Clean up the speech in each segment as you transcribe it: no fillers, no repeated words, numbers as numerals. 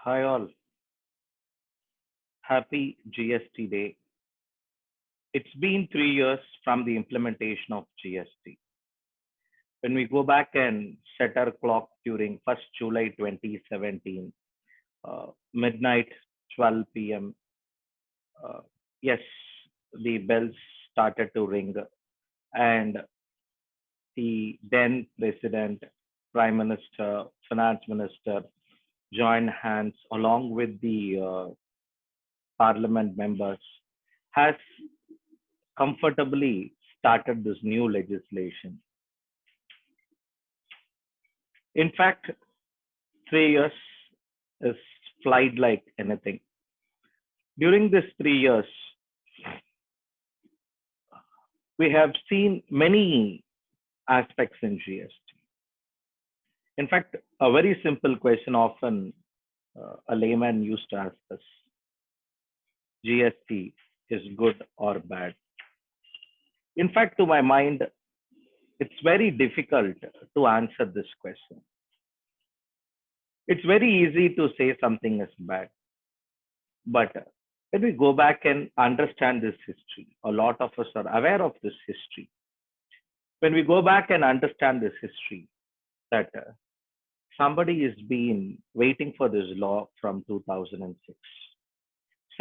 Hi all, happy GST Day. It's been 3 years from the implementation of GST. When we go back and set our clock during 1st July 2017, midnight 12 p.m., uh, yes, the bells started to ring and the then President, Prime Minister, Finance Minister joined hands along with the Parliament members has comfortably started this new legislation. In fact, 3 years is flight like anything. During these 3 years, we have seen many aspects in GST. In fact, a very simple question often a layman used to ask us: GST is good or bad? In fact, to my mind, it's very difficult to answer this question. It's very easy to say something is bad, but when we go back and understand this history, a lot of us are aware of this history. When we go back and understand this history, that somebody has been waiting for this law from 2006.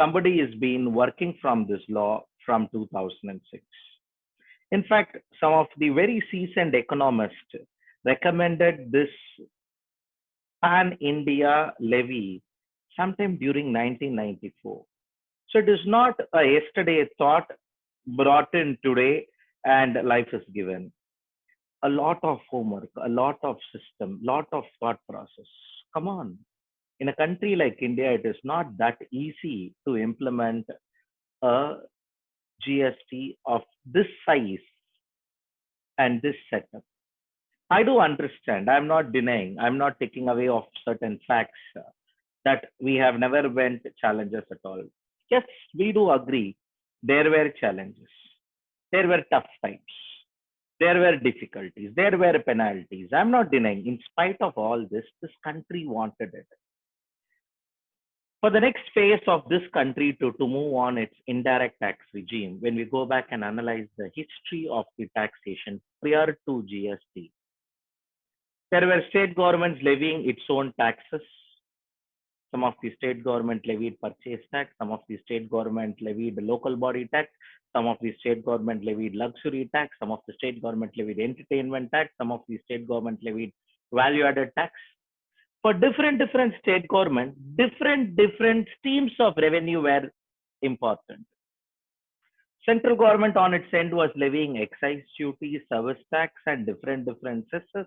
Somebody has been working from this law from 2006. In fact, some of the very seasoned economists recommended this pan India levy sometime during 1994. So it is not a yesterday thought brought in today and life is given. A lot of homework, a lot of system, lot of thought process. Come on. In a country like India, it is not that easy to implement a GST of this size and this setup. I do understand. I'm not denying. I'm not taking away of certain facts that we have never went challenges at all. Yes, we do agree. There were challenges. There were tough times. There were difficulties. There were penalties. I'm not denying. In spite of all this country wanted it. For the next phase of this country to move on its indirect tax regime, when we go back and analyze the history of the taxation prior to GST, there were state governments levying its own taxes. Some of the state government levied purchase tax, some of the state government levied local body tax, some of the state government levied luxury tax, some of the state government levied entertainment tax, some of the state government levied value added tax. For different state government, different streams of revenue were important. Central government on its end was levying excise duty, service tax, and different cesses.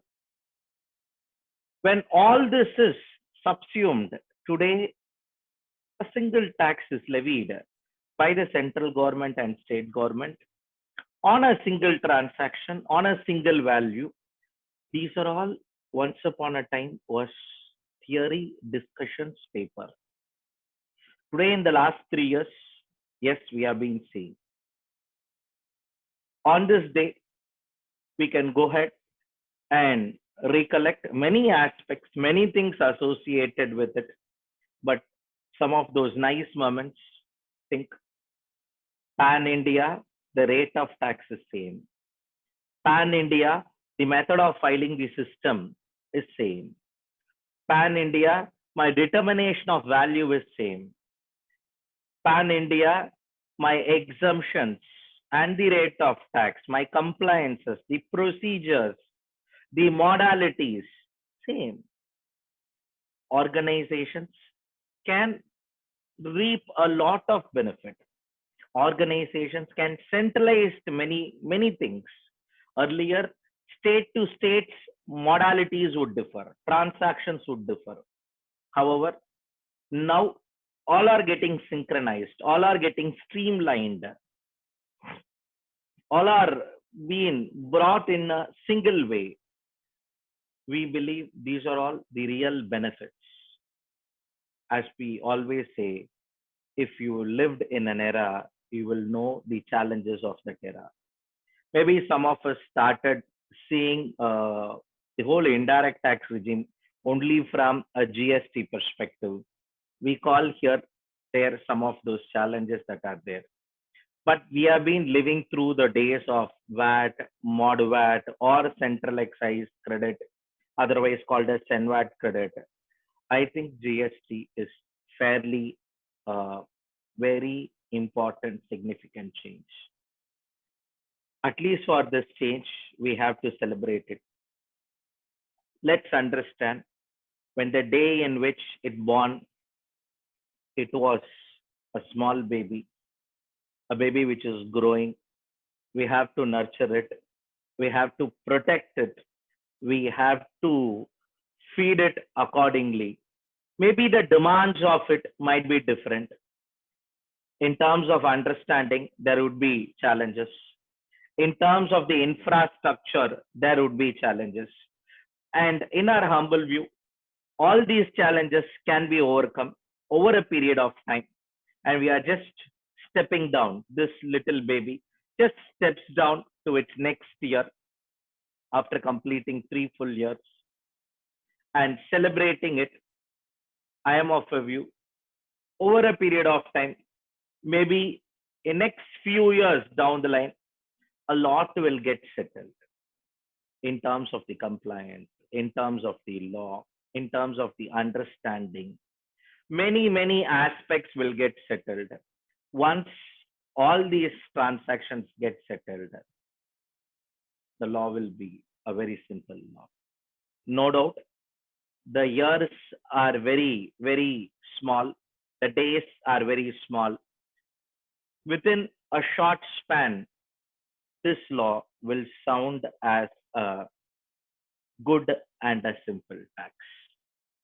When all this is subsumed, today a single tax is levied by the central government and state government on a single transaction, on a single value. These are all once upon a time was theory discussions paper. Today, in the last 3 years, yes, we have been seeing. On this day, we can go ahead and recollect many aspects, many things associated with it. But some of those nice moments, think pan India, the rate of tax is same. Pan India, the method of filing the system is same. Pan India, my determination of value is same. Pan India, my exemptions and the rate of tax, my compliances, the procedures, the modalities, same. Organizations can reap a lot of benefit. Organizations can centralize many things. Earlier, state to states modalities would differ, transactions would differ. However, now all are getting synchronized, all are getting streamlined, all are being brought in a single way. We believe these are all the real benefits. As we always say, if you lived in an era, you will know the challenges of that era. Maybe some of us started seeing the whole indirect tax regime only from a GST perspective. We call here, there some of those challenges that are there. But we have been living through the days of VAT, mod VAT, or central excise credit, otherwise called as CENVAT credit. I think GST is fairly very important, significant change. At least for this change, we have to celebrate it. Let's understand when the day in which it born, it was a small baby, a baby which is growing. We have to nurture it. We have to protect it. We have to feed it accordingly. Maybe the demands of it might be different. In terms of understanding, there would be challenges. In terms of the infrastructure, there would be challenges. And in our humble view, all these challenges can be overcome over a period of time. And we are just stepping down. This little baby just steps down to its next year after completing 3 full years and celebrating it. I am of a view over a period of time, maybe in next few years down the line, a lot will get settled in terms of the compliance, in terms of the law, in terms of the understanding. Many aspects will get settled. Once all these transactions get settled, the law will be a very simple law. No doubt, the years are very small. The days are very small. Within a short span, this law will sound as a good and a simple tax.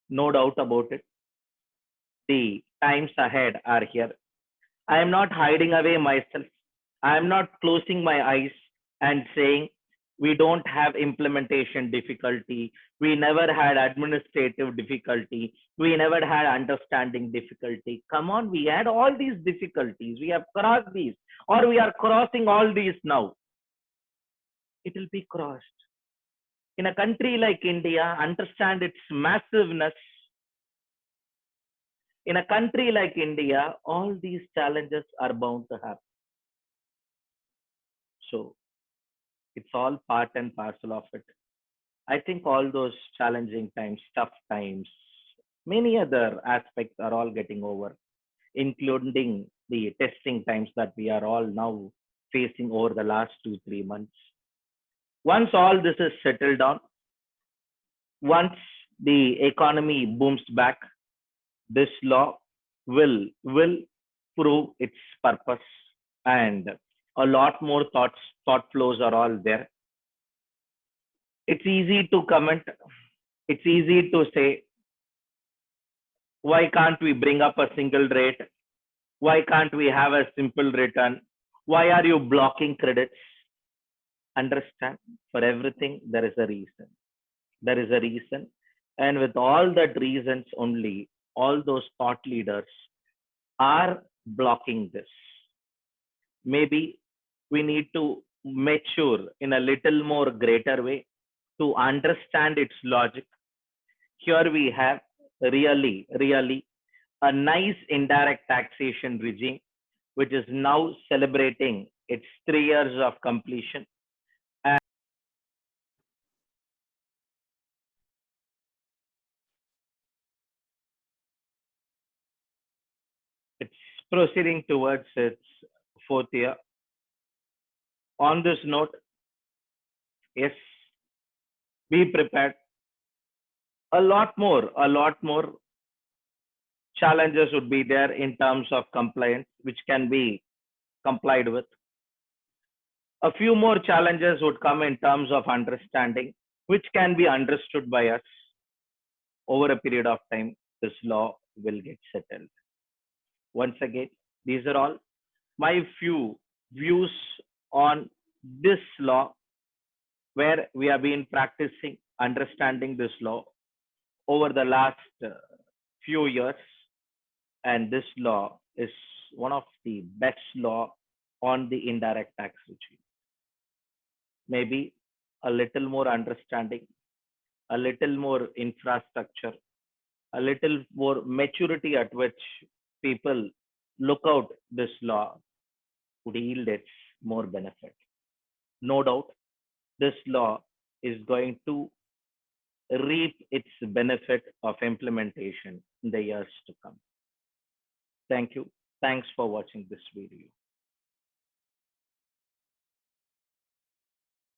No doubt about it. The times ahead are here. I am not hiding away myself. I am not closing my eyes and saying we don't have implementation difficulty. We never had administrative difficulty. We never had understanding difficulty. Come on, we had all these difficulties. We have crossed these, or we are crossing all these now. It will be crossed. In a country like India, understand its massiveness. In a country like India, all these challenges are bound to happen. So it's all part and parcel of it. I think all those challenging times, tough times, many other aspects are all getting over, including the testing times that we are all now facing over the last 2, 3 months. Once all this is settled down, once the economy booms back, this law will prove its purpose, and a lot more thought flows are all there. It's easy to comment. It's easy to say, why can't we bring up a single rate? Why can't we have a simple return? Why are you blocking credits? Understand, for everything, there is a reason. There is a reason. And with all that reasons only, all those thought leaders are blocking this. Maybe we need to mature in a little more greater way to understand its logic. Here we have really a nice indirect taxation regime, which is now celebrating its 3 years of completion. And it's proceeding towards its 4th year. On this note, yes, be prepared. A lot more challenges would be there in terms of compliance, which can be complied with. A few more challenges would come in terms of understanding, which can be understood by us. Over a period of time, this law will get settled. Once again, these are all my few views on this law, where we have been practicing understanding this law over the last few years. And this law is one of the best law on the indirect tax regime. Maybe a little more understanding, a little more infrastructure, a little more maturity at which people look out this law would yield its more benefit. No doubt, this law is going to reap its benefit of implementation in the years to come. Thank you. Thanks for watching this video.